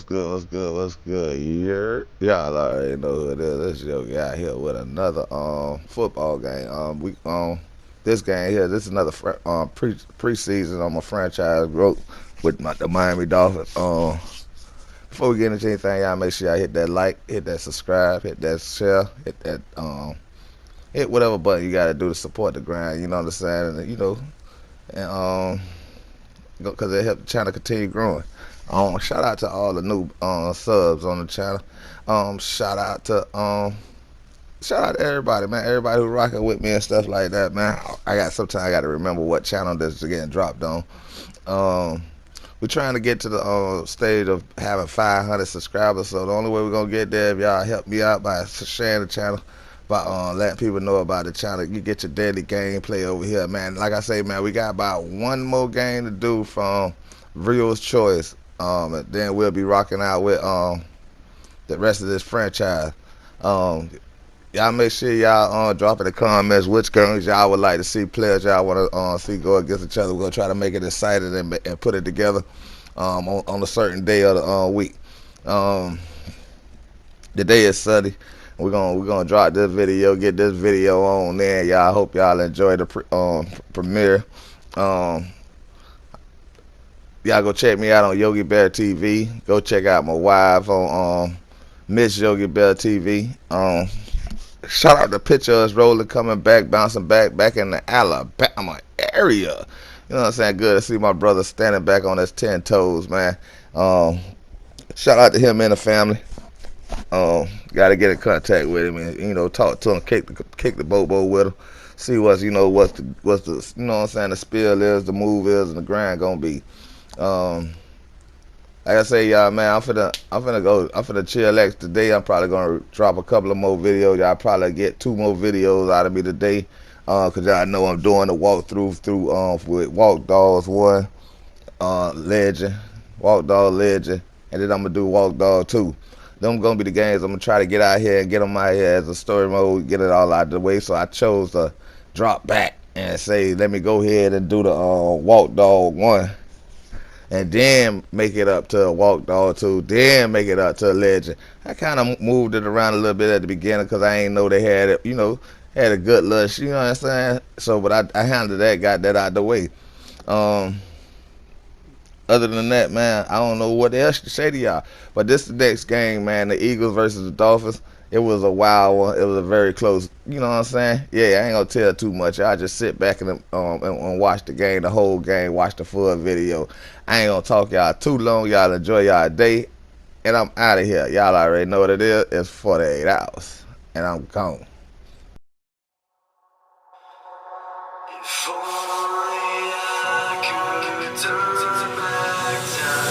What's good? Y'all already know who it is. This yo guy here with another football game. This game here, this is another preseason on my franchise growth with the Miami Dolphins. Before we get into anything, y'all make sure y'all hit that like, hit that subscribe, hit that share, hit that hit whatever button you gotta do to support the grind. You know what I'm saying? And because it helped the channel continue growing. Shout out to all the new subs on the channel. Shout out to everybody, man. Everybody who rocking with me and stuff like that, man. Sometimes I got to remember what channel this is getting dropped on. We're trying to get to the stage of having 500 subscribers. So the only way we're gonna get there if y'all help me out by sharing the channel, by letting people know about the channel. You get your daily gameplay over here, man. Like I say, man, we got about one more game to do from Real's Choice. And then we'll be rocking out with the rest of this franchise. Y'all make sure y'all drop in the comments which games y'all would like to see, players y'all want to see go against each other. We're gonna try to make it exciting and put it together on a certain day of the week. The day is Sunday. We're gonna drop this video, get this video on there. Y'all hope y'all enjoy the premiere. Y'all go check me out on Yogi Bear TV. Go check out my wife on Miss Yogi Bear TV. Shout out the picture of us rolling, coming back, bouncing back in the Alabama area. You know what I'm saying? Good to see my brother standing back on his 10 toes, man. Shout out to him and the family. Got to get in contact with him and talk to him, kick the bobo with him, see what's the what I'm saying, the spill is, the move is, and the grind gonna be. Like I say, y'all, man, I'm finna chillax today. I'm probably gonna drop a couple of more videos. Y'all probably get 2 more videos out of me today, cause y'all know I'm doing the walkthrough with Walk Dogs 1, Legend, Walk Dog Legend, and then I'm gonna do Walk Dog 2. Them gonna be the games I'm gonna try to get out here and get them out here as a story mode, get it all out of the way. So I chose to drop back and say, let me go ahead and do the Walk Dog 1. And then make it up to a Walk Dog 2, then make it up to a Legend. I kind of moved it around a little bit at the beginning because I ain't know they had it, had a good lush, you know what I'm saying? So, but I handled that, got that out the way. Other than that, man, I don't know what else to say to y'all. But this is the next game, man, the Eagles versus the Dolphins. It was a wild one. It was a very close, you know what I'm saying? Yeah, I ain't gonna tell too much. I just sit back and watch the game, the whole game, watch the full video. I ain't gonna talk y'all too long. Y'all enjoy y'all day. And I'm out of here. Y'all already know what it is. It's 48 hours. And I'm gone. If only I could turn back time.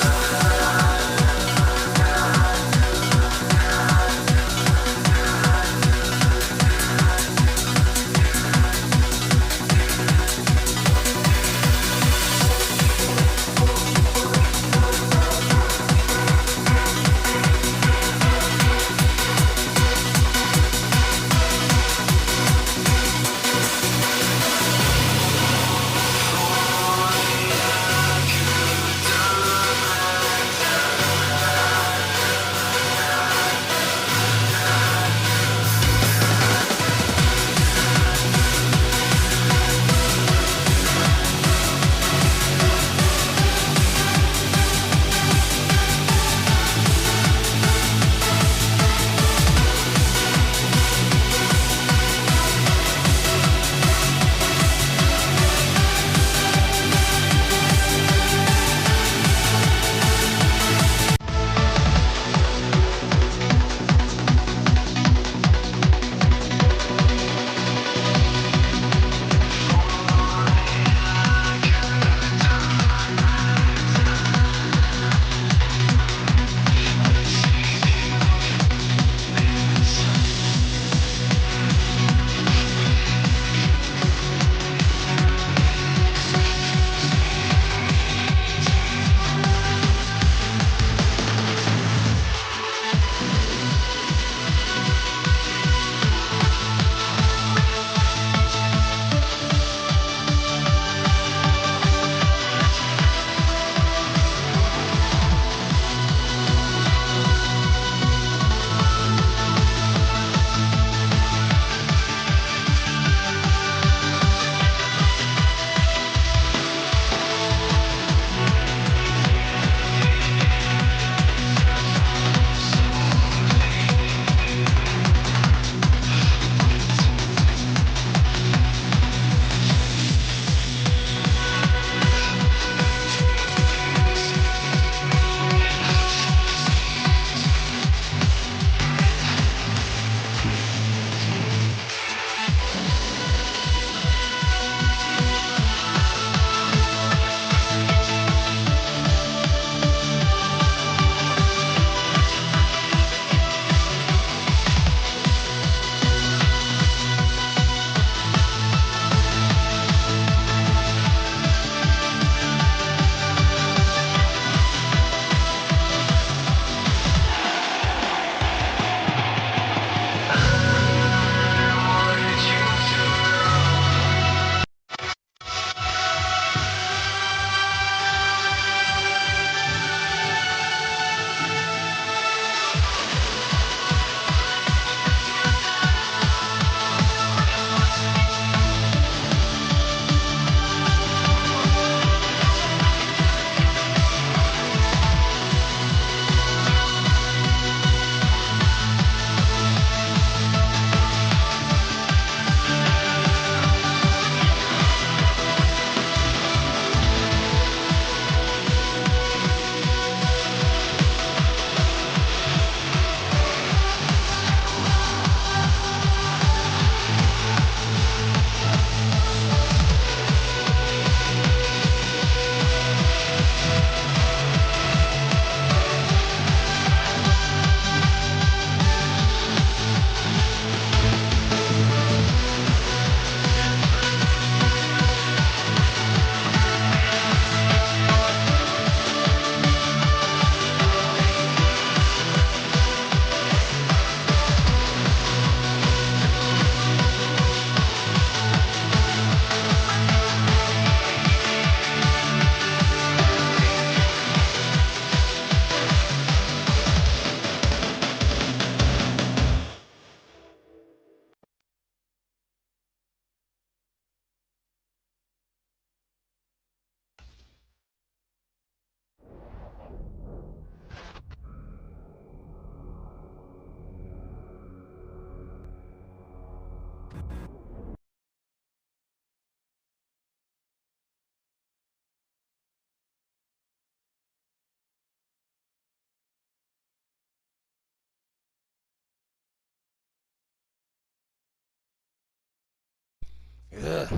Yeah.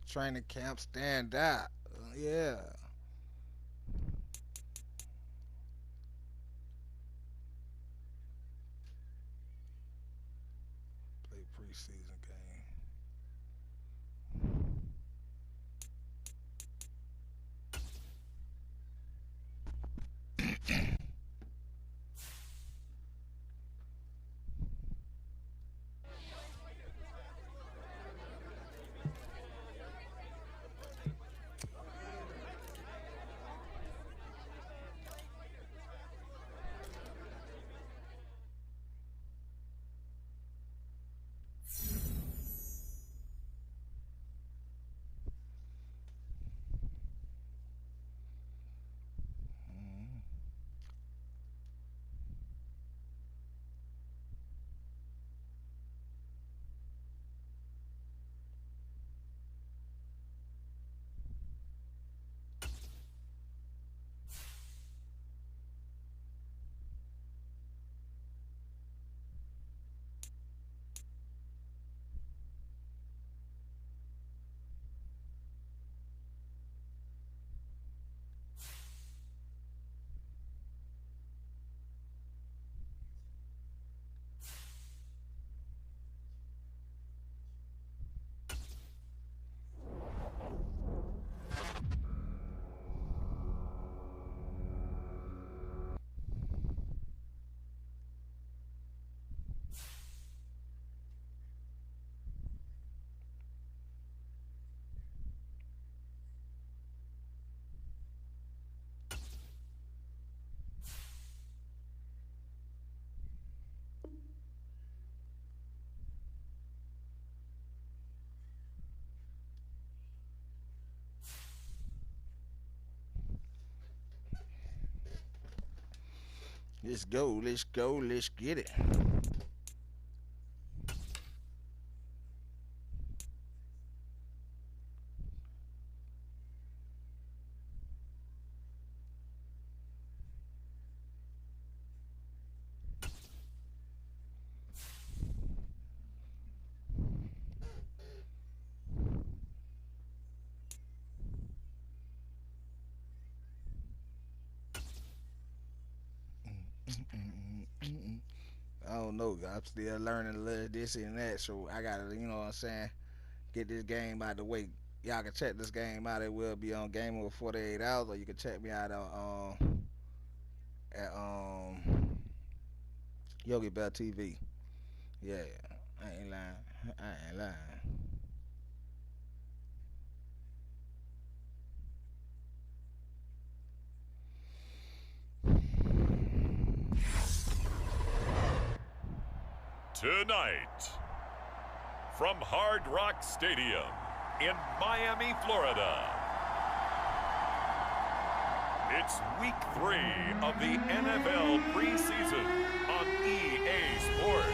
Training camp, stand out. Yeah. Play preseason game. Let's go, let's go, let's get it. I don't know. I'm still learning a little this and that, so I gotta, you know what I'm saying, get this game out the way. Y'all can check this game out. It will be on Game Over 48 Hours, or you can check me out on at Yogi Bell TV. Yeah, I ain't lying. I ain't lying. Tonight, from Hard Rock Stadium in Miami, Florida, it's Week 3 of the NFL preseason on EA Sports.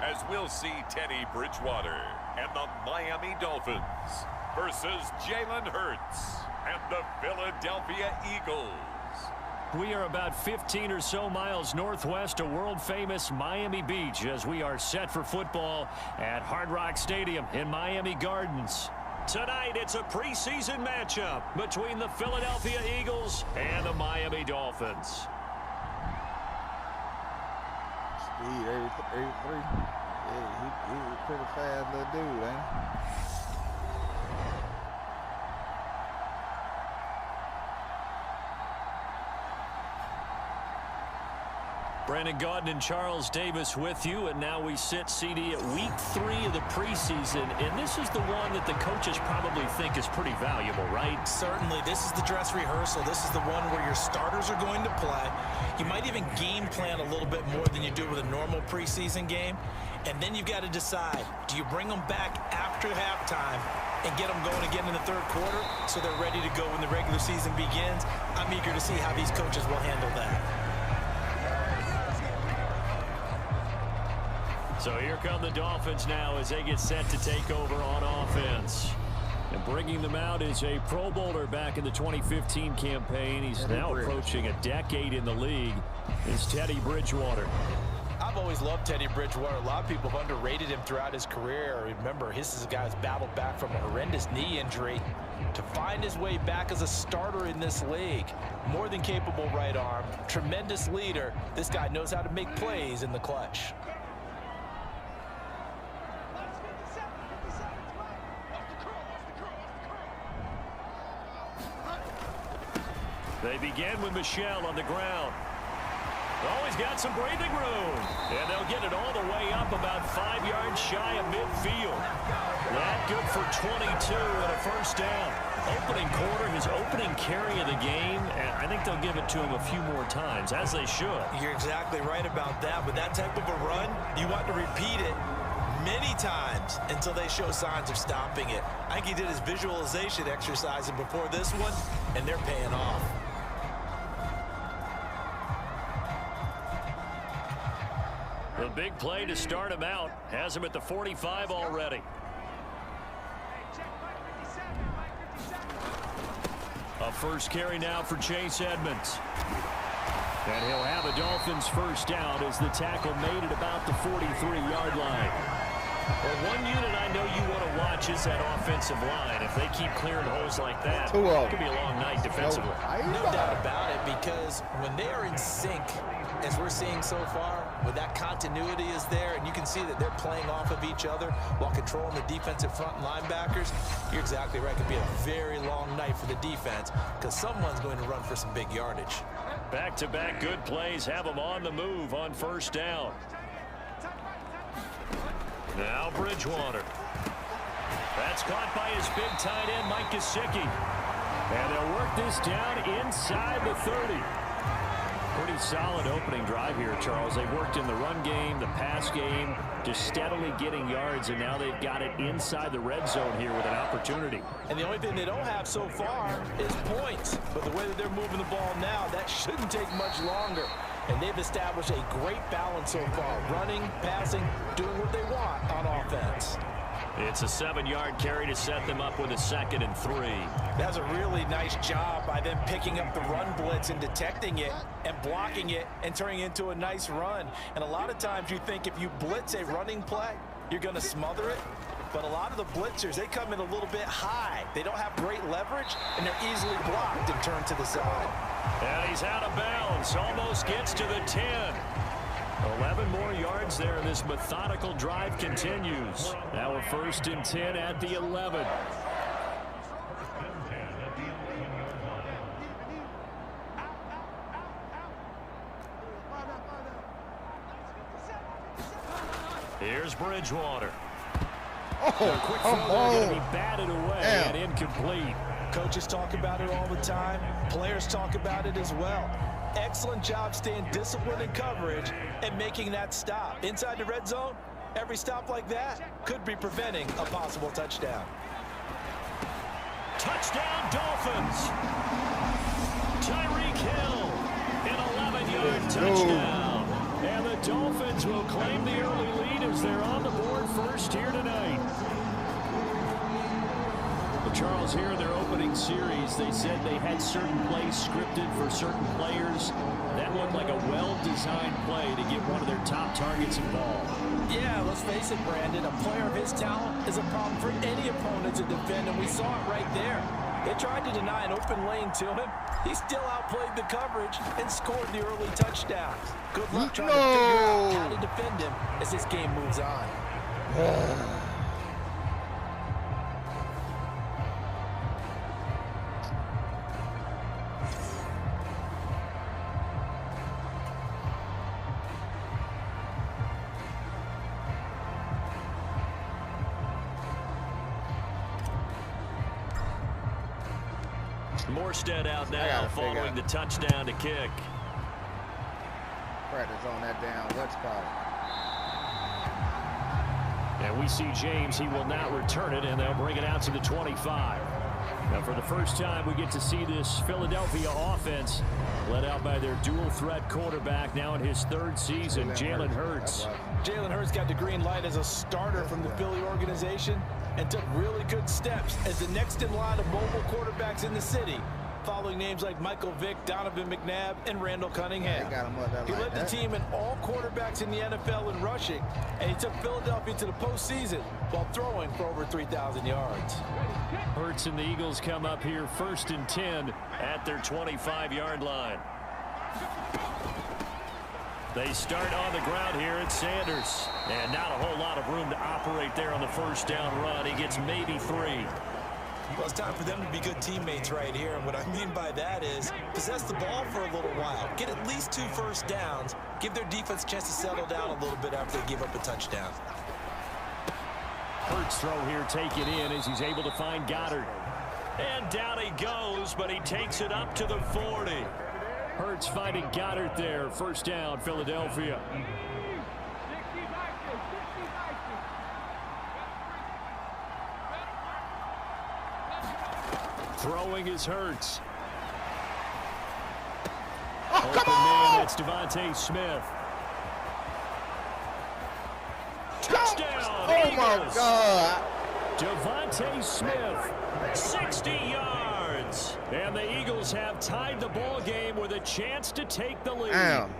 As we'll see Teddy Bridgewater and the Miami Dolphins versus Jalen Hurts and the Philadelphia Eagles. We are about 15 or so miles northwest of world-famous Miami Beach as we are set for football at Hard Rock Stadium in Miami Gardens. Tonight, it's a preseason matchup between the Philadelphia Eagles and the Miami Dolphins. Speed 83. Yeah, he a pretty fast little dude, ain't he? Brandon Gaudin and Charles Davis with you, and now we sit, CD, at Week 3 of the preseason, and this is the one that the coaches probably think is pretty valuable, right? Certainly. This is the dress rehearsal. This is the one where your starters are going to play. You might even game plan a little bit more than you do with a normal preseason game, and then you've got to decide, do you bring them back after halftime and get them going again in the third quarter so they're ready to go when the regular season begins? I'm eager to see how these coaches will handle that. So here come the Dolphins now as they get set to take over on offense. And bringing them out is a Pro Bowler back in the 2015 campaign. He's now approaching a decade in the league. It's Teddy Bridgewater. I've always loved Teddy Bridgewater. A lot of people have underrated him throughout his career. Remember, this is a guy who's battled back from a horrendous knee injury to find his way back as a starter in this league. More than capable right arm, tremendous leader. This guy knows how to make plays in the clutch. They begin with Michel on the ground. Always got some breathing room. And they'll get it all the way up about 5 yards shy of midfield. That good for 22 and a first down. Opening quarter, his opening carry of the game, and I think they'll give it to him a few more times, as they should. You're exactly right about that. With that type of a run, you want to repeat it many times until they show signs of stopping it. I think he did his visualization exercising before this one, and they're paying off. The big play to start him out has him at the 45 already. A first carry now for Chase Edmonds. And he'll have a Dolphins first down as the tackle made at about the 43-yard line. Well, one unit I know you want to watch is that offensive line. If they keep clearing holes like that, it could be a long night defensively. No doubt about it, because when they are in sync, as we're seeing so far, with that continuity is there, and you can see that they're playing off of each other while controlling the defensive front linebackers, you're exactly right. It could be a very long night for the defense because someone's going to run for some big yardage. Back-to-back good plays have them on the move on first down. Now Bridgewater. That's caught by his big tight end, Mike Gesicki. And they'll work this down inside the 30. Pretty solid opening drive here, Charles. They worked in the run game, the pass game, just steadily getting yards, and now they've got it inside the red zone here with an opportunity. And the only thing they don't have so far is points. But the way that they're moving the ball now, that shouldn't take much longer. And they've established a great balance so far. Running, passing, doing what they want on offense. It's a 7-yard carry to set them up with a 2nd and 3. That's a really nice job by them picking up the run blitz and detecting it and blocking it and turning it into a nice run. And a lot of times you think if you blitz a running play, you're going to smother it. But a lot of the blitzers, they come in a little bit high. They don't have great leverage, and they're easily blocked and turned to the side. And he's out of bounds. Almost gets to the 10. 11 more yards there, and this methodical drive continues. Now a 1st and 10 at the 11. Here's Bridgewater. Oh, a quick throw going to be batted away and incomplete. Coaches talk about it all the time. Players talk about it as well. Excellent job staying disciplined in coverage and making that stop. Inside the red zone, every stop like that could be preventing a possible touchdown. Touchdown, Dolphins. Tyreek Hill, an 11-yard touchdown. And the Dolphins will claim the early lead as they're on the board first here tonight. Charles, here in their opening series, they said they had certain plays scripted for certain players. That looked like a well-designed play to get one of their top targets involved. Yeah, let's face it, Brandon. A player of his talent is a problem for any opponent to defend, and we saw it right there. They tried to deny an open lane to him. He still outplayed the coverage and scored the early touchdown. Good luck trying to figure out how to defend him as this game moves on. Morstead out now following the touchdown to kick. Practice on that down. Let's call it. And we see James. He will not return it, and they'll bring it out to the 25. Now, for the first time, we get to see this Philadelphia offense led out by their dual-threat quarterback now in his third season, Jalen Hurts. Jalen Hurts got the green light as a starter from the Philly organization and took really good steps as the next in line of mobile quarterbacks in the city, following names like Michael Vick, Donovan McNabb, and Randall Cunningham. He led the team in all quarterbacks in the NFL in rushing, and he took Philadelphia to the postseason while throwing for over 3,000 yards. Hurts and the Eagles come up here 1st and 10 at their 25-yard line. They start on the ground here at Sanders. And not a whole lot of room to operate there on the first down run. He gets maybe 3. Well, it's time for them to be good teammates right here. And what I mean by that is possess the ball for a little while. Get at least 2 first downs. Give their defense a chance to settle down a little bit after they give up a touchdown. Hurts throw here taken in as he's able to find Goddard. And down he goes, but he takes it up to the 40. Hurts finding Goddard there. First down, Philadelphia. Throwing is Hurts. Oh, Open man, it's Devontae Smith. Touchdown, oh Eagles. my God. Devontae Smith, 60 yards. And the Eagles have tied the ball game with a chance to take the lead. Damn.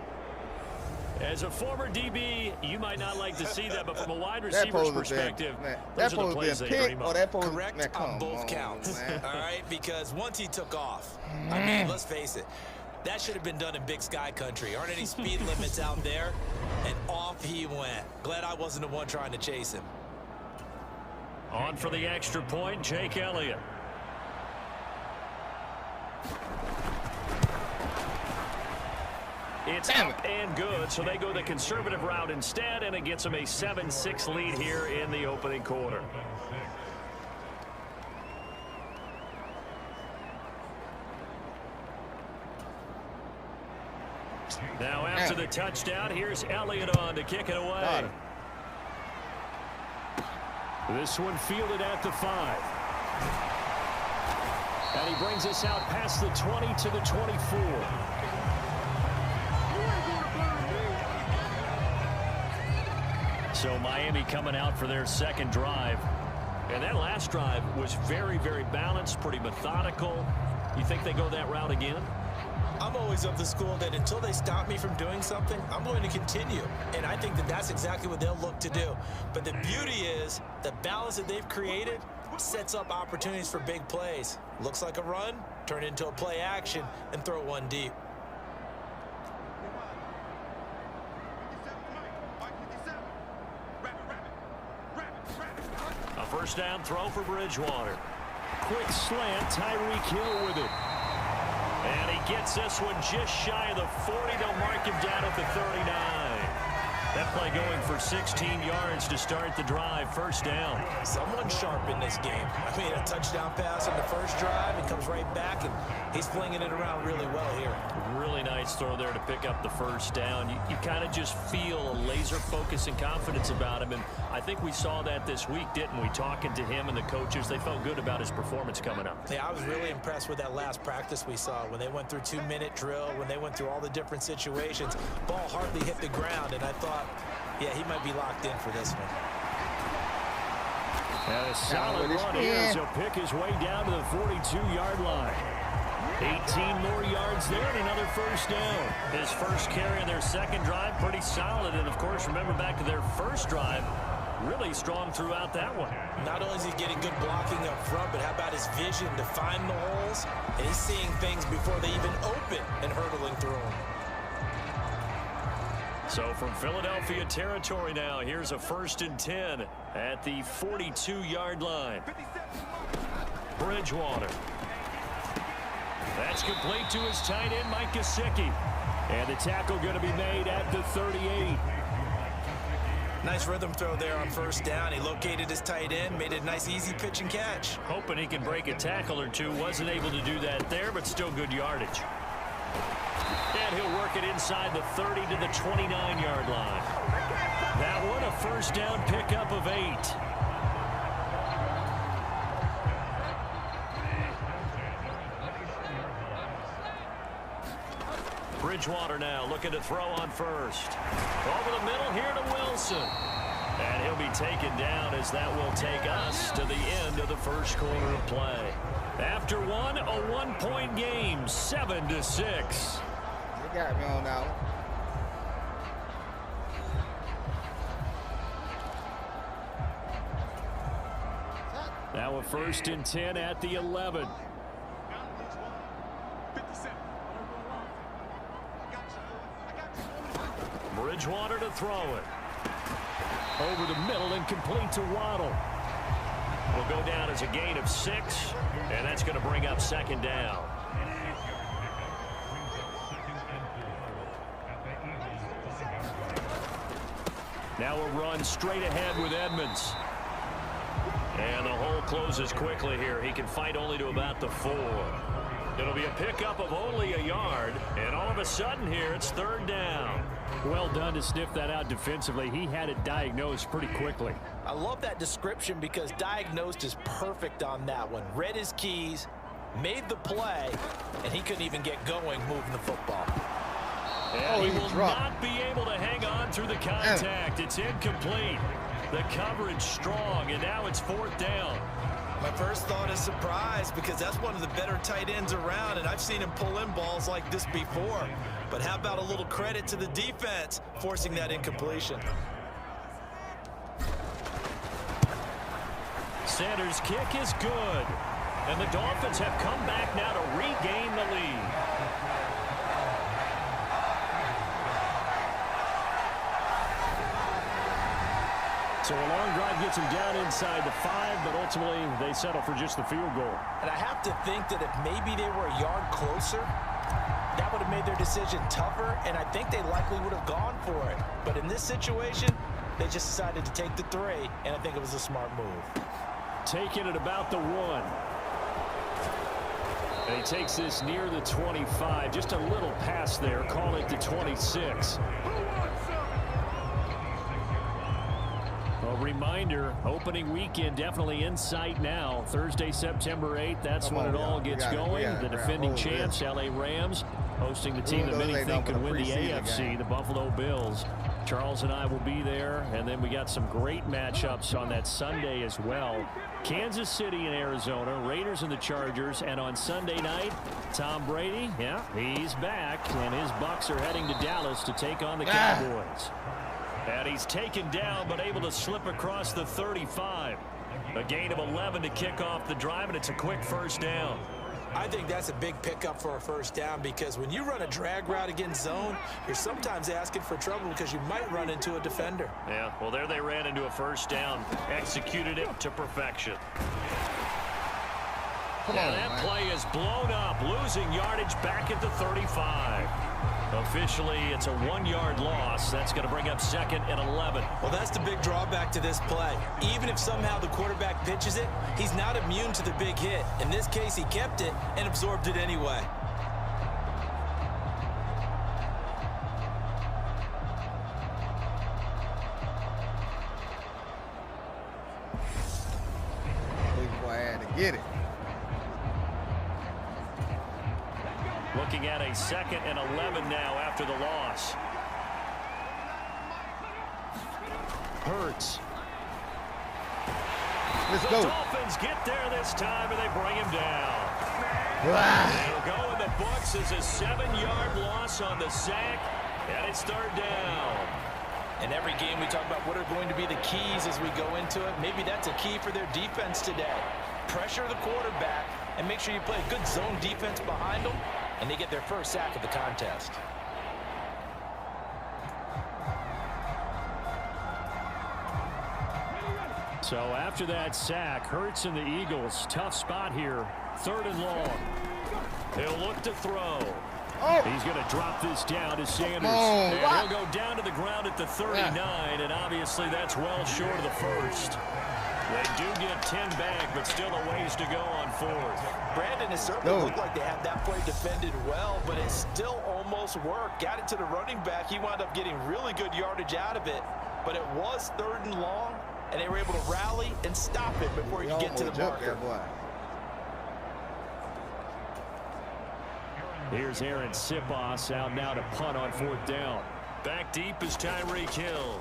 As a former DB, you might not like to see that, but from a wide receiver's perspective, those are the plays they dream of. Correct on both counts, all right? Because once he took off, I mean, let's face it, that should have been done in Big Sky country. Aren't any speed limits out there? And off he went. Glad I wasn't the one trying to chase him. On for the extra point, Jake Elliott. It's up and good, so they go the conservative route instead, and it gets them a 7-6 lead here in the opening quarter. Now after the touchdown, here's Elliott on to kick it away. This one fielded at the 5. And he brings us out past the 20 to the 24. So Miami coming out for their second drive. And that last drive was very, very balanced, pretty methodical. You think they go that route again? I'm always of the school that until they stop me from doing something, I'm going to continue. And I think that that's exactly what they'll look to do. But the beauty is the balance that they've created sets up opportunities for big plays. Looks like a run, turn it into a play action, and throw one deep. A first down throw for Bridgewater. Quick slant, Tyreek Hill with it. And he gets this one just shy of the 40. They'll mark him down at the 39. That play going for 16 yards to start the drive. First down. Someone sharp in this game. I mean, a touchdown pass on the first drive. He comes right back, and he's flinging it around really well here. Really nice throw there to pick up the first down. You kind of just feel a laser focus and confidence about him. And I think we saw that this week, didn't we? Talking to him and the coaches, they felt good about his performance coming up. Yeah, I was really impressed with that last practice we saw when they went through 2-minute drill, when they went through all the different situations. Ball hardly hit the ground, and I thought, yeah, he might be locked in for this one. And a solid run here as he'll pick his way down to the 42-yard line. 18 more yards there and another first down. His first carry in their second drive, pretty solid. And, of course, remember back to their first drive, really strong throughout that one. Not only is he getting good blocking up front, but how about his vision to find the holes? And he's seeing things before they even open and hurdling through them. So from Philadelphia territory now, here's a 1st and 10 at the 42-yard line. Bridgewater. That's complete to his tight end, Mike Gesicki. And the tackle going to be made at the 38. Nice rhythm throw there on first down. He located his tight end, made it a nice easy pitch and catch. Hoping he can break a tackle or two. Wasn't able to do that there, but still good yardage. And he'll work it inside the 30 to the 29-yard line. That one a first down pickup of 8. Bridgewater now looking to throw on first. Over the middle here to Wilson. And he'll be taken down as that will take us to the end of the first quarter of play. After one, a 1-point game, 7-6. You got me on that one. Now a 1st and 10 at the 11. Bridgewater to throw it. Over the middle and complete to Waddle. Will go down as a gain of 6, and that's going to bring up 2nd down. Now a run straight ahead with Edmonds. And the hole closes quickly here. He can fight only to about the 4. It'll be a pickup of only a yard, and all of a sudden here it's 3rd down. Well done to sniff that out defensively. He had it diagnosed pretty quickly. I love that description because diagnosed is perfect on that one. Read his keys, made the play, and he couldn't even get going moving the football. And he will not be able to hang on through the contact. It's incomplete. The coverage strong, and now it's 4th down. My first thought is surprise because that's one of the better tight ends around, and I've seen him pull in balls like this before. But how about a little credit to the defense forcing that incompletion? Sanders' kick is good. And the Dolphins have come back now to regain the lead. So a long drive gets him down inside the 5, but ultimately they settle for just the field goal. And I have to think that if maybe they were a yard closer, that would have made their decision tougher, and I think they likely would have gone for it. But in this situation, they just decided to take the 3, and I think it was a smart move. Taking it about the 1. And he takes this near the 25. Just a little pass there. Call it the 26. A reminder, opening weekend definitely in sight now. Thursday, September 8th. That's when it all gets going. The defending champs, LA Rams, hosting the team that many think could win the AFC, the Buffalo Bills. Charles and I will be there, and then we got some great matchups on that Sunday as well. Kansas City and Arizona, Raiders and the Chargers, and on Sunday night, Tom Brady, yeah, he's back, and his Bucs are heading to Dallas to take on the Cowboys. And he's taken down, but able to slip across the 35. A gain of 11 to kick off the drive, and it's a quick 1st down. I think that's a big pickup for a 1st down because when you run a drag route against zone, you're sometimes asking for trouble because you might run into a defender. Yeah, well, there they ran into a 1st down, executed it to perfection. That play is blown up, losing yardage back at the 35. Officially, it's a 1-yard loss. That's going to bring up 2nd and 11. Well, that's the big drawback to this play. Even if somehow the quarterback pitches it, he's not immune to the big hit. In this case, he kept it and absorbed it anyway. Big boy had to get it. Looking at a 2nd and 11 now after the loss. Hurts. Let's The go. Dolphins get there this time, and they bring him down. It'll go in the books as a 7-yard loss on the sack, and it's 3rd down. In every game, we talk about what are going to be the keys as we go into it. Maybe that's a key for their defense today. Pressure the quarterback and make sure you play a good zone defense behind them, and they get their 1st sack of the contest. So after that sack, Hurts and the Eagles, tough spot here. 3rd and long. He'll look to throw. He's going to drop this down to Sanders. And he'll go down to the ground at the 39, and obviously that's well short of the 1st. They do get 10 back, but still a ways to go on 4th. Brandon, it certainly looked like they had that play defended well, but it still almost worked. Got it to the running back. He wound up getting really good yardage out of it, but it was 3rd and long, and they were able to rally and stop it before he could get to the marker. Here's Aaron Sipos out now to punt on 4th down. Back deep is Tyreek Hill.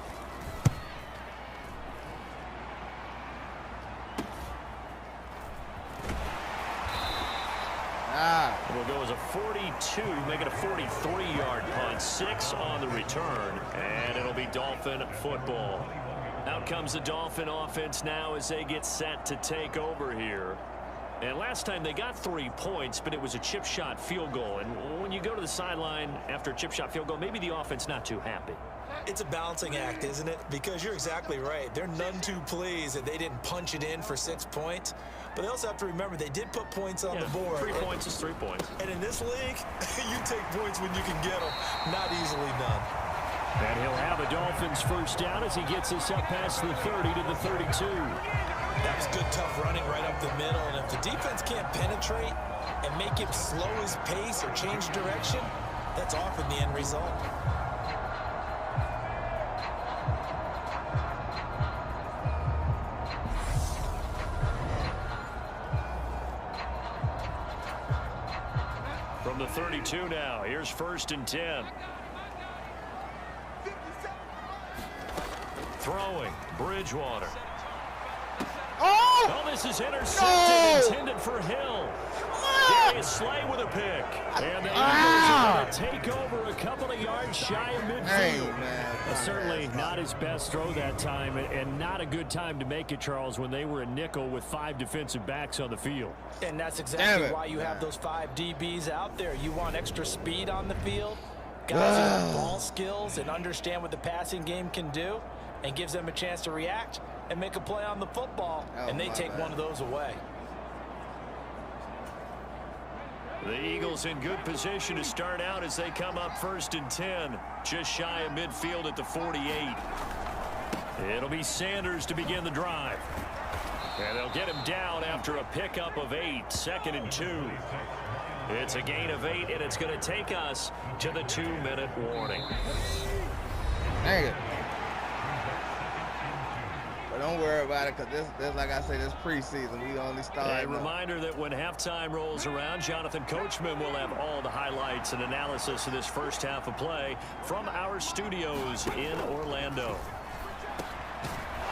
It'll go as a 42, make it a 43-yard punt, 6 on the return, and it'll be Dolphin football. Out comes the Dolphin offense now as they get set to take over here. And last time they got 3 points, but it was a chip shot field goal. And when you go to the sideline after a chip shot field goal, maybe the offense not too happy. It's a balancing act, isn't it? Because you're exactly right. They're none too pleased that they didn't punch it in for 6 points. But they also have to remember they did put points on the board. 3 points is 3 points. And in this league, you take points when you can get them. Not easily done. And he'll have a Dolphins first down as he gets us up past the 30 to the 32. That was good, tough running right up the middle. And if the defense can't penetrate and make him slow his pace or change direction, that's often the end result. From the 32 now, here's 1st and 10. Throwing, Bridgewater. Oh, this is intercepted, intended for Hill. Darius Slay with a pick. And the Eagles are going to take over a couple of yards shy of midfield. Certainly not his best throw that time, and not a good time to make it, Charles, when they were a nickel with 5 defensive backs on the field. And that's exactly why you have those 5 DBs out there. You want extra speed on the field, guys who have ball skills and understand what the passing game can do, and gives them a chance to react and make a play on the football, and they take one of those away. The Eagles in good position to start out as they come up 1st and 10, just shy of midfield at the 48. It'll be Sanders to begin the drive. And they'll get him down after a pickup of 8, 2nd and 2. It's a gain of 8, and it's going to take us to the 2-minute warning. Dang it. But don't worry about it, because this, like I say, this preseason. We only started. A reminder that when halftime rolls around, Jonathan Coachman will have all the highlights and analysis of this first half of play from our studios in Orlando.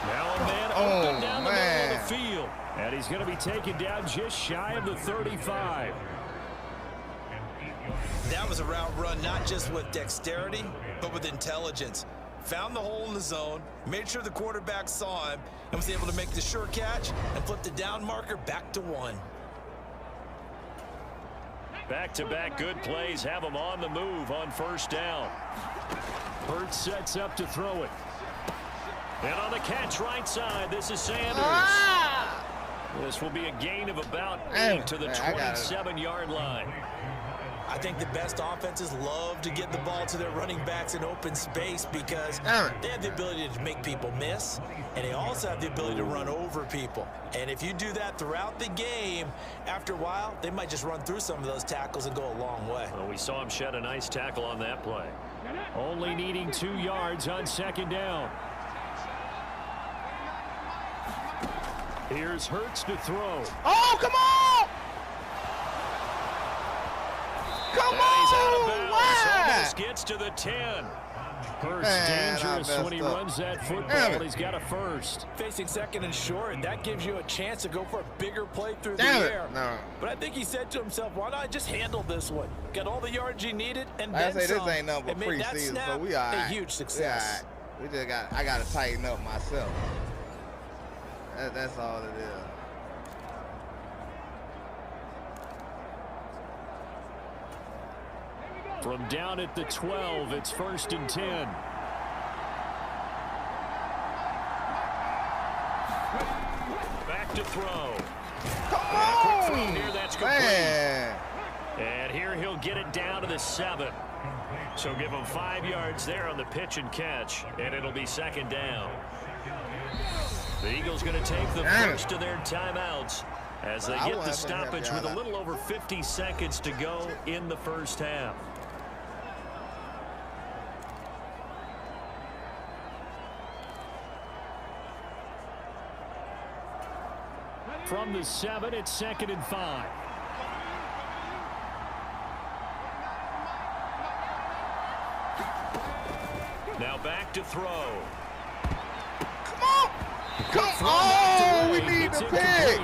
Now a man open down the middle of the field. And he's going to be taken down just shy of the 35. That was a route run not just with dexterity, but with intelligence. Found the hole in the zone, made sure the quarterback saw him, and was able to make the sure catch and flip the down marker back to 1. Back-to-back good plays have him on the move on 1st down. Hurts sets up to throw it. And on the catch right side, this is Sanders. This will be a gain of about 8 to the 27-yard line. I think the best offenses love to get the ball to their running backs in open space because they have the ability to make people miss, and they also have the ability to run over people. And if you do that throughout the game, after a while, they might just run through some of those tackles and go a long way. Well, we saw him shed a nice tackle on that play. Only needing 2 yards on 2nd down. Here's Hurts to throw. Oh, come on! Come on! He's out of bounds. Almost gets to the 10. Hurts dangerous when he runs that football. He's got a first. Facing 2nd and short, that gives you a chance to go for a bigger play through the air. But I think he said to himself, why not just handle this one? Got all the yards he needed, and then some. This ain't nothing but preseason, so we are a huge success. We just I got to tighten up myself. That's all it is. From down at the 12, it's 1st and 10. Back to throw. Come on! Quick throw near, that's complete. And here he'll get it down to the 7. So give him 5 yards there on the pitch and catch, and it'll be 2nd down. The Eagles going to take the first of their timeouts as they get the stoppage with a little over 50 seconds to go in the first half. From the 7, it's 2nd and 5. back to throw. Come on! Come on! We need the pick!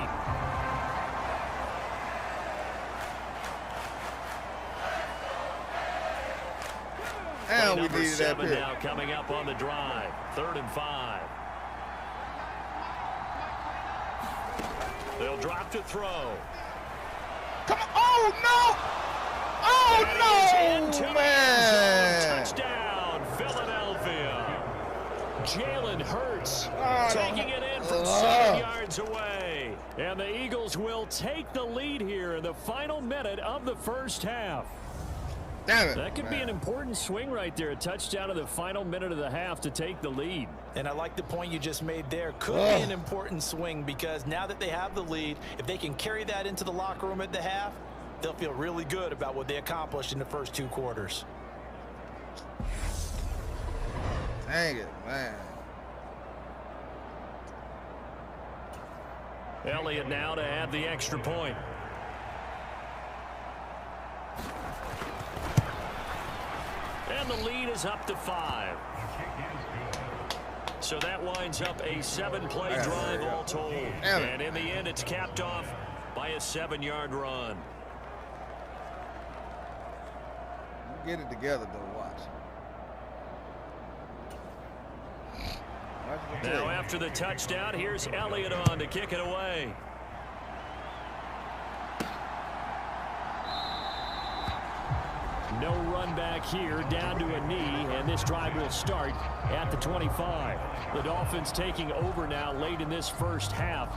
And we needed that pick. Now coming up on the drive. 3rd and 5. They'll drop to throw. Come on! Oh no! Oh no! Man! Touchdown, Philadelphia. Jalen Hurts taking it in from 7 yards away. And the Eagles will take the lead here in the final minute of the first half. Damn it, that could be an important swing right there. A touchdown in the final minute of the half to take the lead. And I like the point you just made there. Could be an important swing because now that they have the lead, if they can carry that into the locker room at the half, they'll feel really good about what they accomplished in the first 2 quarters. Dang it, man. Elliott now to add the extra point. And the lead is up to 5. So that winds up a 7-play drive all told. And in the end, it's capped off by a 7-yard run. Get it together, though. Watch. Now after the touchdown, here's Elliott on to kick it away. No run back here, down to a knee, and this drive will start at the 25. The Dolphins taking over now late in this first half.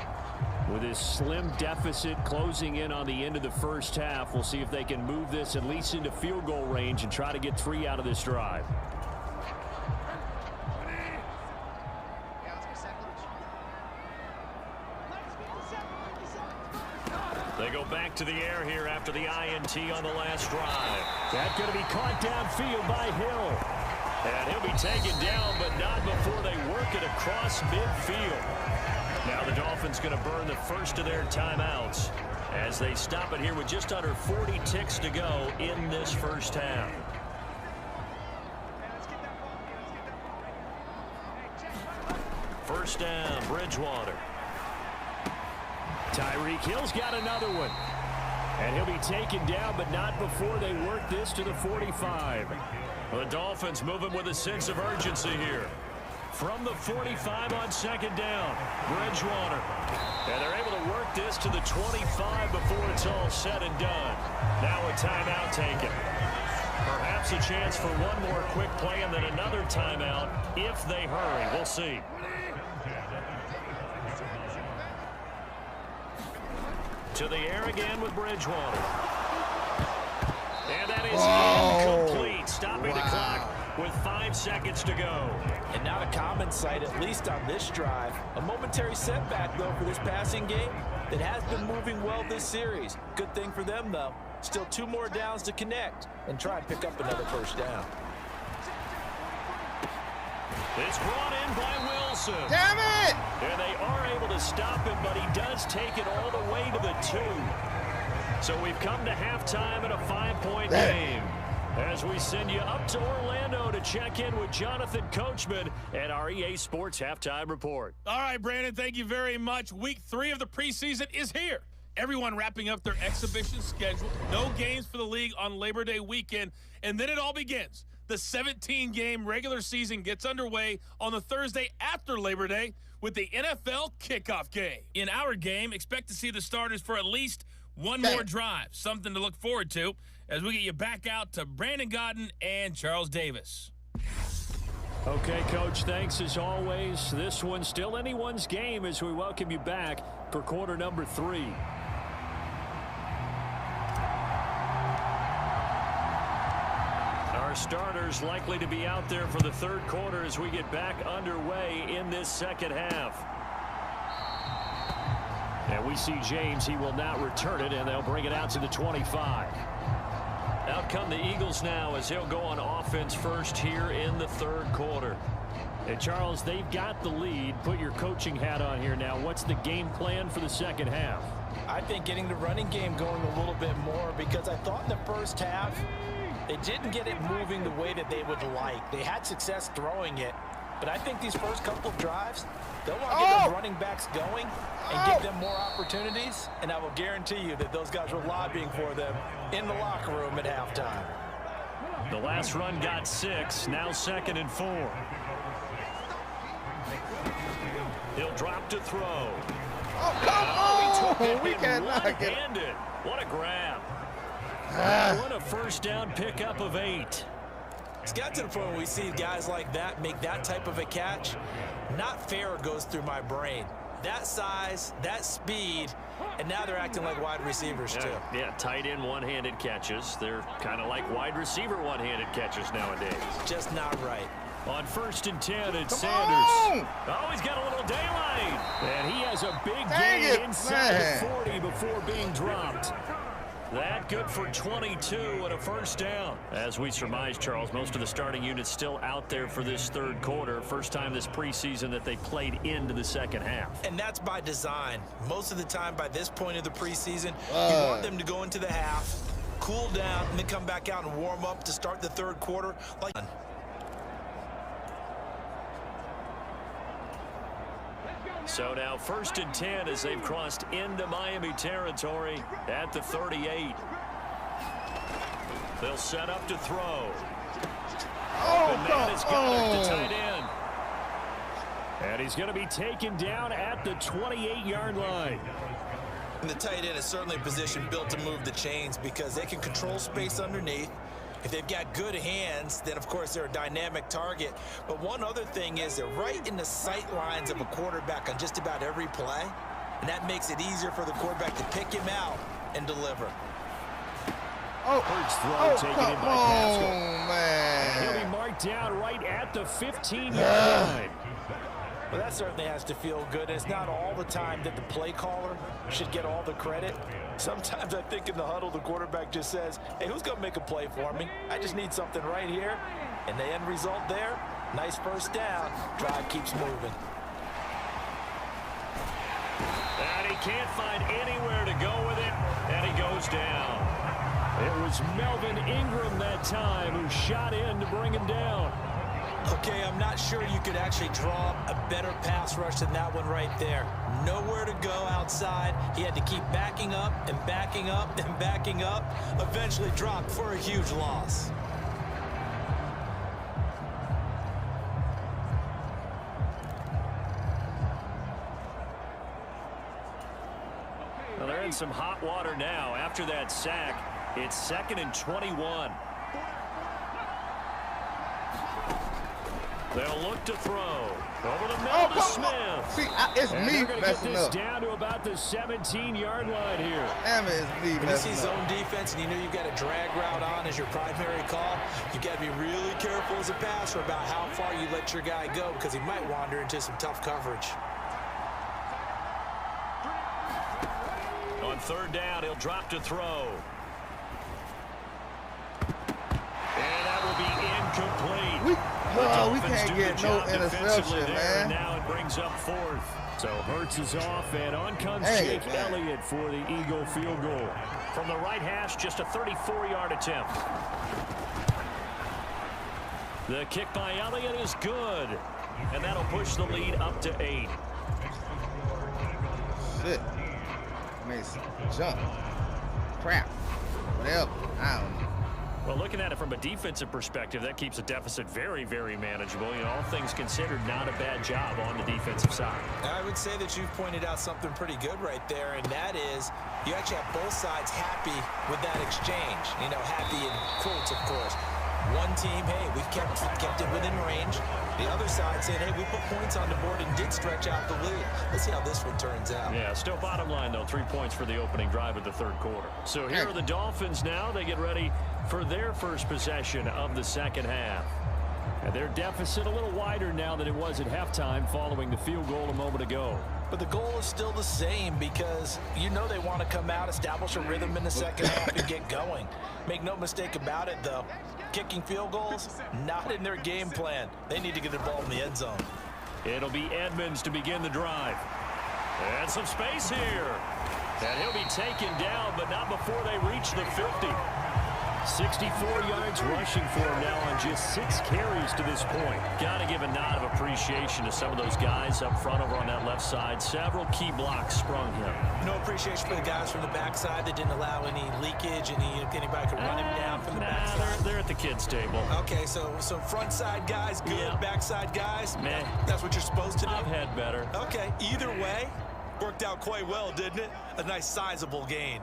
With this slim deficit closing in on the end of the first half, we'll see if they can move this at least into field goal range and try to get 3 out of this drive. They go back to the air here after the INT on the last drive. That's going to be caught downfield by Hill. And he'll be taken down, but not before they work it across midfield. Now the Dolphins going to burn the first of their timeouts as they stop it here with just under 40 ticks to go in this first half. First down, Bridgewater. Tyreek Hill's got another one. And he'll be taken down, but not before they work this to the 45. The Dolphins moving with a sense of urgency here. From the 45 on second down, Bridgewater. And they're able to work this to the 25 before it's all said and done. Now a timeout taken. Perhaps a chance for one more quick play and then another timeout if they hurry. We'll see. To the air again with Bridgewater. And that is incomplete, stopping the clock with 5 seconds to go. And not a common sight, at least on this drive. A momentary setback, though, for this passing game that has been moving well this series. Good thing for them, though. Still 2 more downs to connect and try and pick up another first down. It's brought in by Wilson. Damn it! And they are able to stop him, but he does take it all the way to the 2. So we've come to halftime in a 5-point game. As we send you up to Orlando to check in with Jonathan Coachman at our EA Sports Halftime Report. All right, Brandon, thank you very much. Week 3 of the preseason is here. Everyone wrapping up their exhibition schedule. No games for the league on Labor Day weekend. And then it all begins. The 17-game regular season gets underway on the Thursday after Labor Day with the NFL kickoff game. In our game, expect to see the starters for at least one more drive. Something to look forward to as we get you back out to Brandon Godden and Charles Davis. Okay, Coach, thanks as always. This one's still anyone's game as we welcome you back for quarter number 3. Our starters likely to be out there for the third quarter as we get back underway in this second half. And we see James. He will not return it, and they'll bring it out to the 25. Out come the Eagles now as they'll go on offense first here in the third quarter. And Charles, they've got the lead. Put your coaching hat on here now. What's the game plan for the second half? I think getting the running game going a little bit more because I thought in the first half They didn't get it moving the way that they would like. They had success throwing it, but I think these first couple of drives, they'll want to get those running backs going and give them more opportunities, and I will guarantee you that those guys were lobbying for them in the locker room at halftime. The last run got 6, now 2nd and 4. He'll drop to throw. Oh, come on! We cannot get it. What a grab. What a first down pickup of 8. It's got to the point where we see guys like that make that type of a catch. Not fair goes through my brain. That size, that speed, and now they're acting like wide receivers too. Yeah, tight end one-handed catches. They're kind of like wide receiver one-handed catches nowadays. Just not right. On 1st and 10, it's Sanders. Oh, he's got a little daylight. And he has a big gain inside the 40 before being dropped. That good for 22 and a first down. As we surmise, Charles, most of the starting units still out there for this third quarter. First time this preseason that they played into the second half. And that's by design. Most of the time by this point of the preseason, you want them to go into the half, cool down, and then come back out and warm up to start the third quarter. So now 1st and 10 as they've crossed into Miami territory at the 38. They'll set up to throw. And that is got the tight end. And he's going to be taken down at the 28-yard line. And the tight end is certainly a position built to move the chains because they can control space underneath. If they've got good hands, then of course they're a dynamic target. But one other thing is they're right in the sight lines of a quarterback on just about every play. And that makes it easier for the quarterback to pick him out and deliver. Hurts throw taken in by Pascal. Man. He'll be marked down right at the 15-yard line. Well, that certainly has to feel good. It's not all the time that the play caller should get all the credit. Sometimes I think in the huddle, the quarterback just says, hey, who's going to make a play for me? I just need something right here. And the end result there, nice first down. Drive keeps moving. And he can't find anywhere to go with it, and he goes down. It was Melvin Ingram that time who shot in to bring him down. Okay, I'm not sure you could actually draw a better pass rush than that one right there. Nowhere to go outside. He had to keep backing up and backing up and backing up. Eventually dropped for a huge loss. Well, they're in some hot water now. After that sack, it's 2nd and 21. They'll look to throw. Over the middle to Smith. See, it's me messing up. Down to about the 17-yard line here. Damn it, it's me when you see messing up. zone defense and you know you've got a drag route on as your primary call, you've got to be really careful as a passer about how far you let your guy go because he might wander into some tough coverage. On 3rd down, he'll drop to throw. And that will be incomplete. We can't get no interception, man. And now it brings up 4th. So Hurts is off, and on comes Jake Elliott for the Eagle field goal. From the right hash, just a 34-yard attempt. The kick by Elliott is good, and that'll push the lead up to 8. Shit. I mean, jump. Crap. Whatever. I don't know. Well, looking at it from a defensive perspective, that keeps the deficit very, very manageable. You know, all things considered, not a bad job on the defensive side. I would say that you've pointed out something pretty good right there, and that is you actually have both sides happy with that exchange. You know, happy in quotes, of course. One team, hey, we've kept it within range. The other side saying, hey, we put points on the board and did stretch out the lead. Let's see how this one turns out. Yeah, still bottom line, though, 3 points for the opening drive of the third quarter. So here are the Dolphins now. They get ready for their first possession of the second half. And their deficit a little wider now than it was at halftime following the field goal a moment ago. But the goal is still the same because you know they want to come out, establish a rhythm in the second half and get going. Make no mistake about it, though. Kicking field goals, not in their game plan. They need to get the ball in the end zone. It'll be Edmonds to begin the drive. And some space here. And he'll be taken down, but not before they reach the 50. 64 yards rushing for him now on just 6 carries to this point. Got to give a nod of appreciation to some of those guys up front over on that left side. Several key blocks sprung him. No appreciation for the guys from the backside that didn't allow any leakage, anybody could run him down from the backside. They're at the kids' table. Okay, so front side guys good, backside guys, man, that's what you're supposed to do? I've had better. Okay, either way, worked out quite well, didn't it? A nice sizable gain.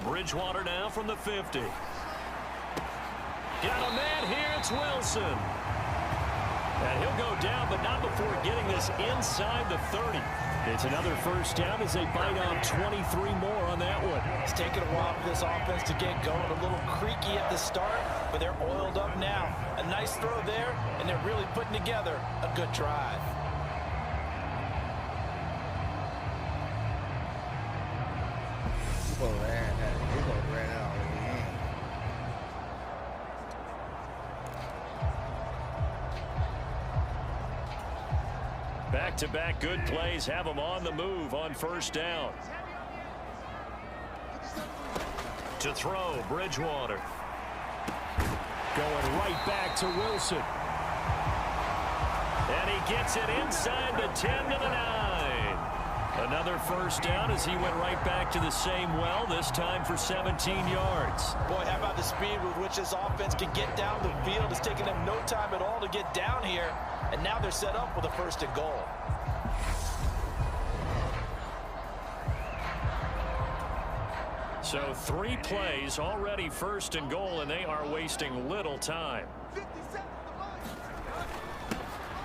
Bridgewater now from the 50. Got a man here, it's Wilson. And he'll go down, but not before getting this inside the 30. It's another first down as they bite on 23 more on that one. It's taken a while for this offense to get going. A little creaky at the start, but they're oiled up now. A nice throw there, and they're really putting together a good drive. Back-to-back good plays have them on the move on first down. To throw, Bridgewater. Going right back to Wilson. And he gets it inside the 10 to the 9. Another first down as he went right back to the same well, this time for 17 yards. Boy, how about the speed with which this offense can get down the field? It's taken them no time at all to get down here. And now they're set up with a 1st and goal. So 3 plays already 1st and goal, and they are wasting little time.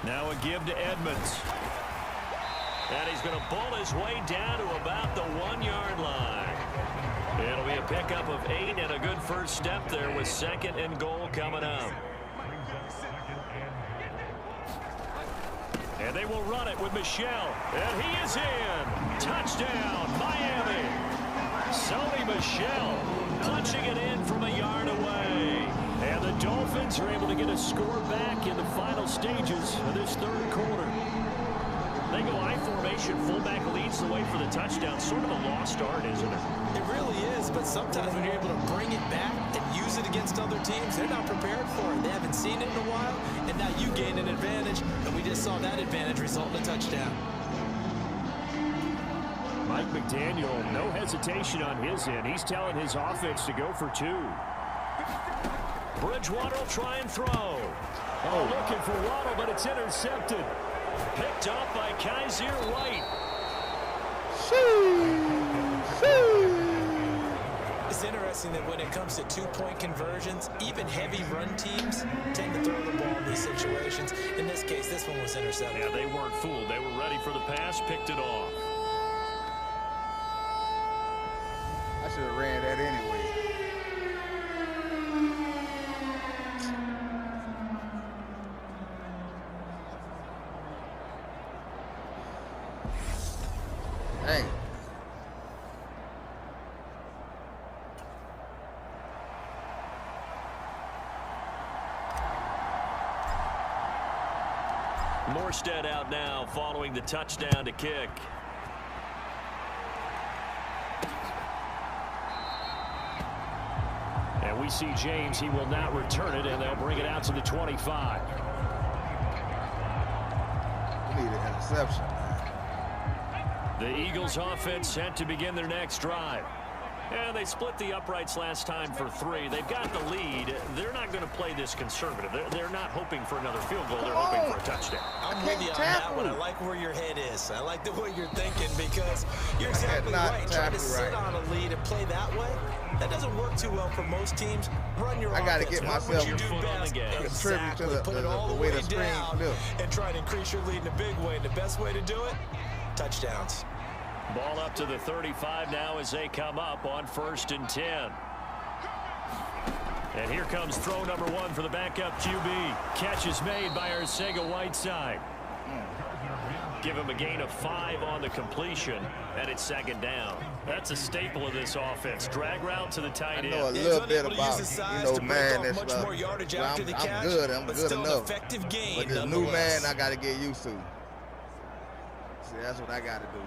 Now a give to Edmonds. And he's going to bull his way down to about the 1-yard line. It'll be a pickup of 8 and a good first step there with 2nd and goal coming up. And they will run it with Michel. And he is in. Touchdown, Miami. Sony Michel punching it in from a yard away. And the Dolphins are able to get a score back in the final stages of this 3rd quarter. They go I formation, fullback leads the way for the touchdown. Sort of a lost art, isn't it? It really is, but sometimes when you're able to bring it back and use it against other teams, they're not prepared for it. They haven't seen it in a while, and now you gain an advantage, and we just saw that advantage result in a touchdown. Mike McDaniel, no hesitation on his end. He's telling his offense to go for 2. Bridgewater will try and throw. Oh, looking for Waddle, but it's intercepted. Picked up by Kaiser White. It's interesting that when it comes to 2-point conversions, even heavy run teams tend to throw the ball in these situations. In this case, this one was intercepted. Yeah, they weren't fooled. They were ready for the pass, picked it off. I should have ran that anyway. Dang. Morstead out now following the touchdown to kick. And we see James. He will not return it, and they'll bring it out to the 25. We need an interception. The Eagles offense set to begin their next drive. And they split the uprights last time for 3. They've got the lead. They're not going to play this conservative. They're not hoping for another field goal. They're hoping for a touchdown. I'm with you on that one. I like where your head is. I like the way you're thinking because you're exactly right. Trying to sit on a lead and play that way, that doesn't work too well for most teams. Run your offense. I got to get myself you do best. Exactly. Put it all the way down and try to increase your lead in a big way. And the best way to do it, touchdowns. Ball up to the 35 now as they come up on 1st and 10. And here comes throw number 1 for the backup QB. Catch is made by Arcega-Whiteside. Give him a gain of 5 on the completion, and it's 2nd down. That's a staple of this offense. Drag route to the tight end. I know a little bit about, man, that's much more yardage after the catch, I'm good. I'm but good still enough. Effective gain, but the new man, I got to get used to. See, that's what I got to do.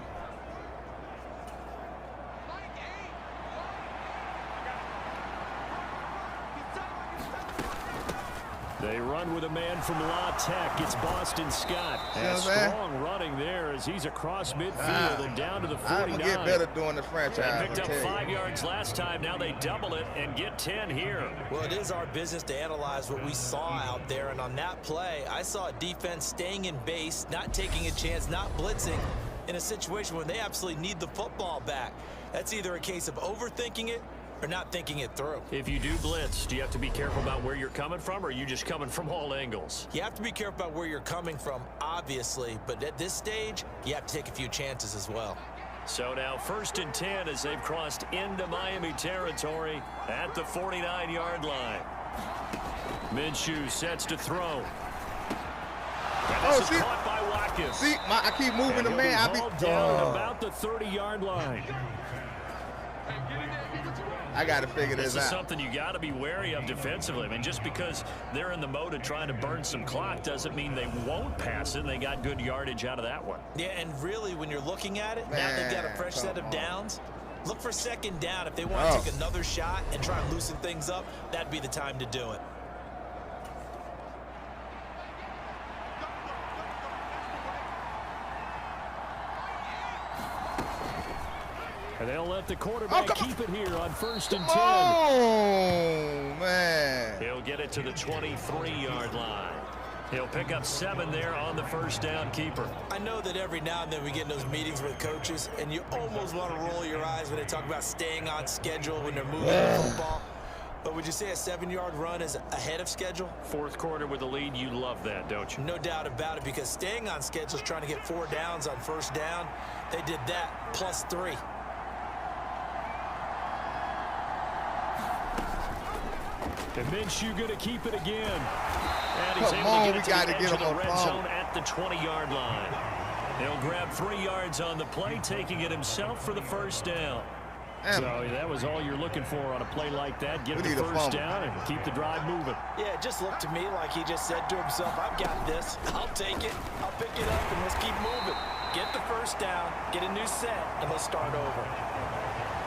They run with a man from La Tech. It's Boston Scott. And strong running there as he's across midfield and down to the 49. I'm going to get better doing the franchise. They picked up 5 yards last time. Now they double it and get 10 here. Well, it is our business to analyze what we saw out there. And on that play, I saw a defense staying in base, not taking a chance, not blitzing in a situation where they absolutely need the football back. That's either a case of overthinking it or not thinking it through. If you do blitz, do you have to be careful about where you're coming from, or are you just coming from all angles? You have to be careful about where you're coming from, obviously, but at this stage, you have to take a few chances as well. So now 1st and 10 as they've crossed into Miami territory at the 49-yard line. Minshew sets to throw. And this is caught by Watkins. See, I keep moving the man. I'll be down at about the 30-yard line. I got to figure this out. This is something you got to be wary of defensively. I mean, just because they're in the mode of trying to burn some clock doesn't mean they won't pass it. And they got good yardage out of that one. Yeah, and really, when you're looking at it, now they've got a fresh set of downs. Look for 2nd down. If they want to take another shot and try and loosen things up, that'd be the time to do it. And they'll let the quarterback keep it here on 1st and 10. Oh, man. He'll get it to the 23-yard line. He'll pick up 7 there on the 1st down keeper. I know that every now and then we get in those meetings with coaches, and you almost want to roll your eyes when they talk about staying on schedule when they're moving the football. But would you say a 7-yard run is ahead of schedule? 4th quarter with the lead, you love that, don't you? No doubt about it, because staying on schedule is trying to get 4 downs on 1st down. They did that plus 3. And Minshew going to keep it again. And he's Come able on, to we got to get him the on red phone. zone at the 20-yard line. He'll grab 3 yards on the play, taking it himself for the 1st down. So that was all you're looking for on a play like that. Get the 1st down and keep the drive moving. Yeah, it just looked to me like he just said to himself, I've got this. I'll take it. I'll pick it up, and let's keep moving. Get the 1st down, get a new set, and let's start over.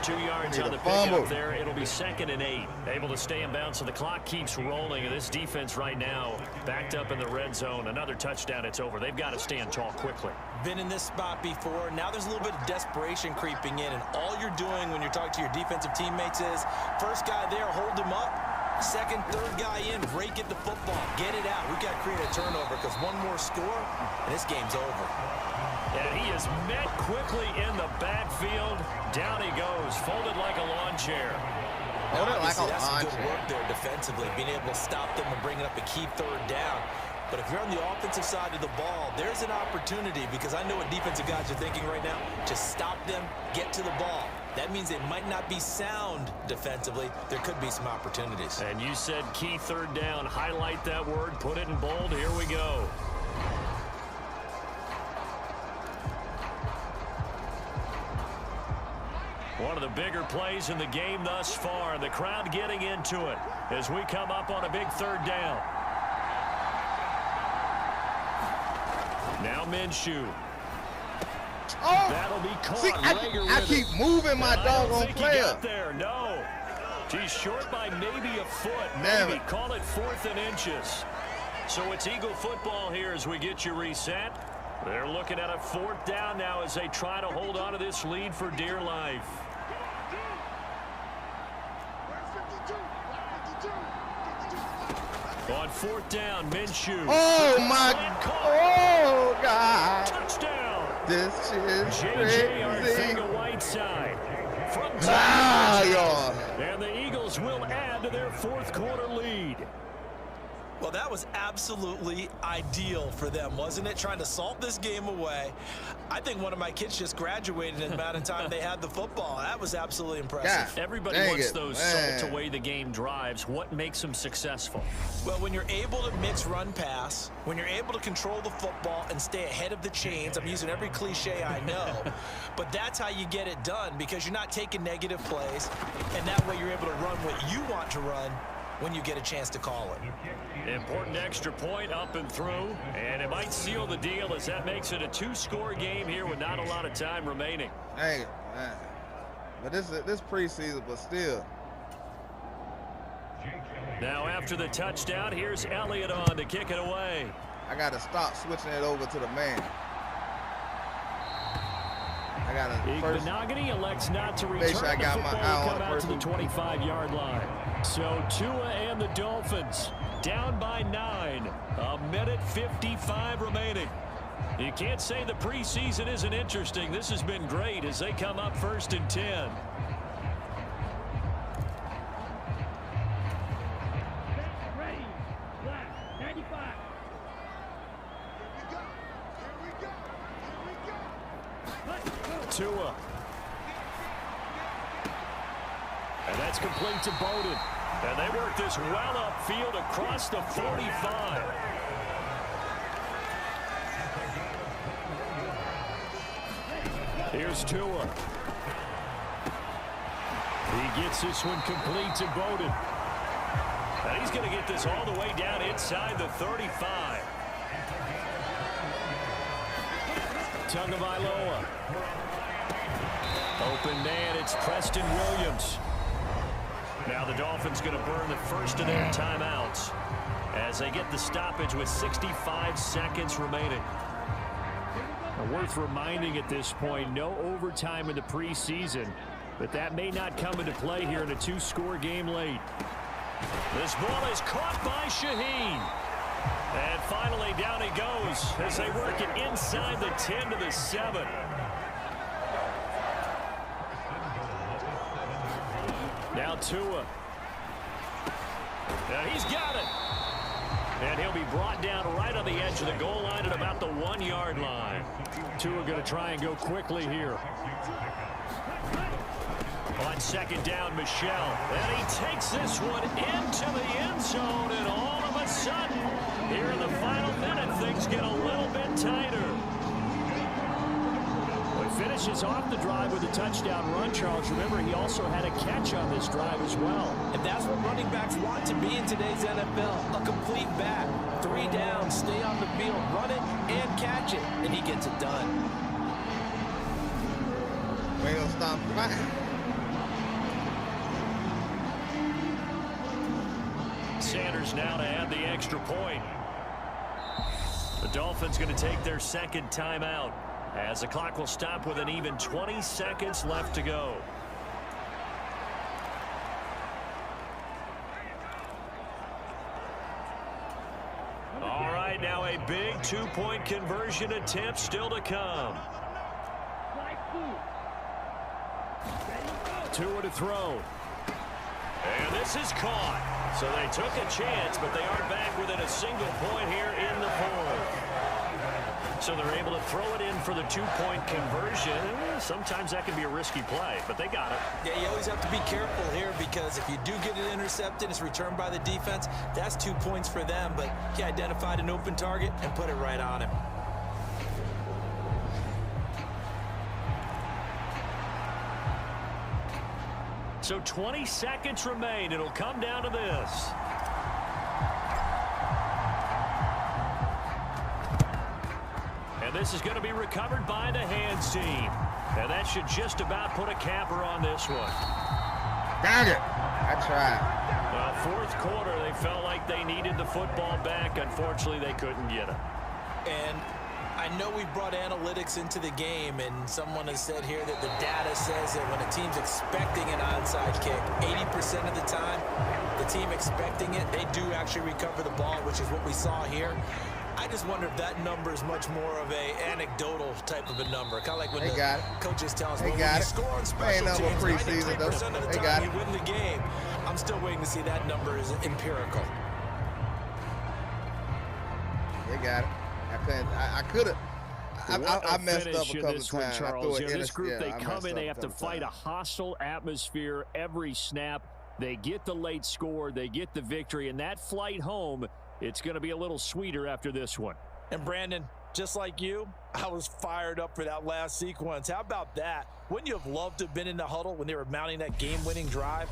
2 yards on the pickup there. It'll be 2nd and 8. Able to stay in bounds, so the clock keeps rolling. And this defense right now backed up in the red zone. Another touchdown, it's over. They've got to stand tall quickly. Been in this spot before. Now there's a little bit of desperation creeping in. And all you're doing when you're talking to your defensive teammates is, 1st guy there, hold him up. 2nd, 3rd guy in, break it the football. Get it out. We've got to create a turnover because one more score, and this game's over. And he is met quickly in the backfield. Down he goes, folded like a lawn chair. That's some good work there defensively, being able to stop them and bringing up a key 3rd down. But if you're on the offensive side of the ball, there's an opportunity, because I know what defensive guys are thinking right now. Just stop them, get to the ball. That means they might not be sound defensively. There could be some opportunities. And you said key 3rd down. Highlight that word, put it in bold. Here we go. One of the bigger plays in the game thus far. The crowd getting into it as we come up on a big 3rd down. Now Minshew. That'll be caught. See, I keep moving my doggone player. Got there. No. He's short by maybe a foot. Maybe. Call it 4th and inches. So it's Eagle football here as we get you reset. They're looking at a 4th down now as they try to hold on to this lead for dear life. On 4th down, Minshew. Oh, my. Oh, God. Touchdown. This is J.J. crazy. Whiteside from and the Eagles will add to their 4th quarter lead. Well, that was absolutely ideal for them, wasn't it? Trying to salt this game away. I think one of my kids just graduated in the amount of time they had the football. That was absolutely impressive. God, everybody wants those salt away the game drives. What makes them successful? Well, when you're able to mix run pass, when you're able to control the football and stay ahead of the chains, I'm using every cliche I know, but that's how you get it done, because you're not taking negative plays, and that way you're able to run what you want to run when you get a chance to call it. Important extra point up and through, and it might seal the deal as that makes it a 2-score game here with not a lot of time remaining. Hey, man. But this preseason, but still. Now after the touchdown, here's Elliott on to kick it away. I got to stop switching it over to the man. I got to first Benogany elects not to return sure I got the my football eye to on come the out to the first 25-yard line. So Tua and the Dolphins down by 9. A minute 55 remaining. You can't say the preseason isn't interesting. This has been great as they come up 1st and 10. Tua. And that's complete to Bowden. And they work this well upfield across the 45. Here's Tua. He gets this one complete to Bowden. And he's going to get this all the way down inside the 35. Tagovailoa. Open man, it's Preston Williams. Now the Dolphins going to burn the first of their timeouts as they get the stoppage with 65 seconds remaining. Worth reminding at this point, no overtime in the preseason, but that may not come into play here in a 2-score game late. This ball is caught by Shaheen. And finally down he goes as they work it inside the 10 to the 7. Now Tua. Now he's got it. And he'll be brought down right on the edge of the goal line at about the 1-yard line. Tua going to try and go quickly here. On 2nd down, Michel. And he takes this one into the end zone. And all of a sudden, here in the final minute, things get a little bit tighter. He finishes off the drive with a touchdown run, Charles. Remember, he also had a catch on this drive as well. And that's what running backs want to be in today's NFL. A complete back. 3 down, stay on the field, run it, and catch it. And he gets it done. We ain't gonna stop fighting. Sanders now to add the extra point. The Dolphins going to take their 2nd timeout as the clock will stop with an even 20 seconds left to go. All right, now a big 2-point conversion attempt still to come. Tua to throw. And this is caught. So they took a chance, but they are back within a single point here in the 4th. So they're able to throw it in for the 2-point conversion. Sometimes that can be a risky play, but they got it. Yeah, you always have to be careful here because if you do get it intercepted, it's returned by the defense. That's 2 points for them, but he identified an open target and put it right on him. So 20 seconds remain. It'll come down to this. And this is going to be recovered by the hands team. And that should just about put a capper on this one. Got it. I tried. 4th quarter, they felt like they needed the football back. Unfortunately, they couldn't get it. And I know we brought analytics into the game, and someone has said here that the data says that when a team's expecting an onside kick, 80% of the time, the team expecting it, they do actually recover the ball, which is what we saw here. I just wonder if that number is much more of a anecdotal type of a number. Kind of like when the coaches tell us, well, when you score on special teams, 93% of the time you win the game. I'm still waiting to see that number is empirical. They got it. I could have. I messed up a couple of times. Charles. This group, they come in, they have to fight a hostile atmosphere every snap. They get the late score, they get the victory, and that flight home, it's going to be a little sweeter after this one. And Brandon, just like you, I was fired up for that last sequence. How about that? Wouldn't you have loved to have been in the huddle when they were mounting that game-winning drive?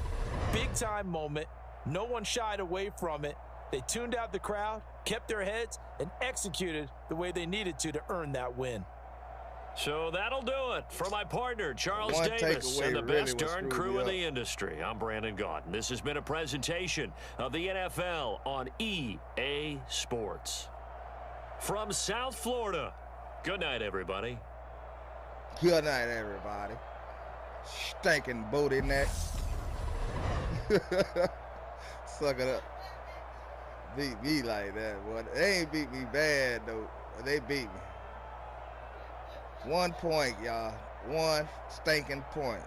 Big-time moment. No one shied away from it. They tuned out the crowd, kept their heads, and executed the way they needed to earn that win. So that'll do it. For my partner, Charles One Davis, takeaway and the really best would darn screw crew me in up. the industry, I'm Brandon Gaudin. This has been a presentation of the NFL on EA Sports. From South Florida, good night, everybody. Good night, everybody. Stinking booty neck. Suck it up. Beat me like that, boy. They ain't beat me bad, though. They beat me. 1 point, y'all. 1 stinking point.